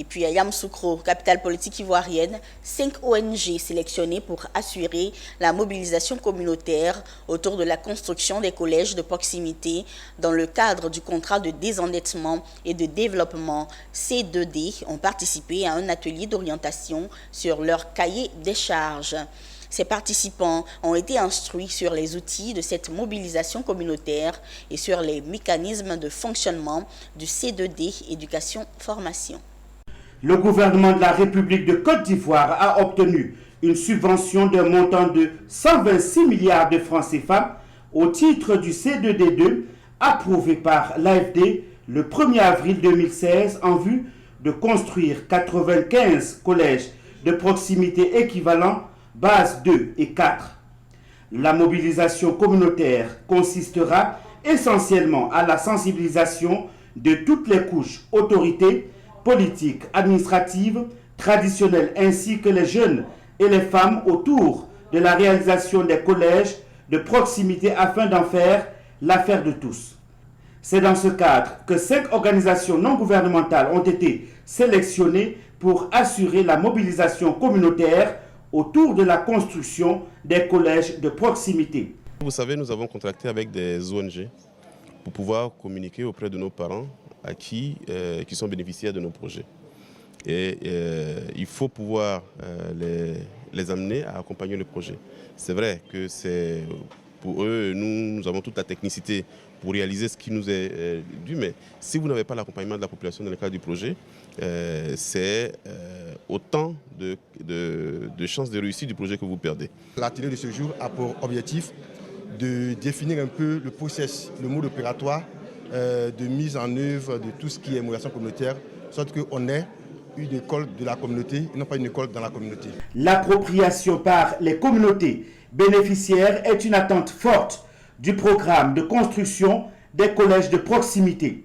Et puis à Yamoussoukro, capitale politique ivoirienne, 5 ONG sélectionnées pour assurer la mobilisation communautaire autour de la construction des collèges de proximité dans le cadre du contrat de désendettement et de développement C2D ont participé à un atelier d'orientation sur leur cahier des charges. Ces participants ont été instruits sur les outils de cette mobilisation communautaire et sur les mécanismes de fonctionnement du C2D éducation-formation. Le gouvernement de la République de Côte d'Ivoire a obtenu une subvention d'un montant de 126 milliards de francs CFA au titre du C2D2 approuvé par l'AFD le 1er avril 2016 en vue de construire 95 collèges de proximité équivalents base 2 et 4. La mobilisation communautaire consistera essentiellement à la sensibilisation de toutes les couches, autorités, politiques, administratives, traditionnelles, ainsi que les jeunes et les femmes autour de la réalisation des collèges de proximité afin d'en faire l'affaire de tous. C'est dans ce cadre que 5 organisations non gouvernementales ont été sélectionnées pour assurer la mobilisation communautaire autour de la construction des collèges de proximité. Vous savez, nous avons contracté avec des ONG pour pouvoir communiquer auprès de nos parents qui sont bénéficiaires de nos projets. Et il faut pouvoir les amener à accompagner le projet. C'est vrai que c'est pour eux, nous avons toute la technicité pour réaliser ce qui nous est dû, mais si vous n'avez pas l'accompagnement de la population dans le cadre du projet, c'est autant de chances de réussite du projet que vous perdez. L'atelier de ce jour a pour objectif de définir un peu le process, le mode opératoire de mise en œuvre de tout ce qui est mobilisation communautaire, sorte qu'on ait une école de la communauté et non pas une école dans la communauté. L'appropriation par les communautés bénéficiaires est une attente forte du programme de construction des collèges de proximité.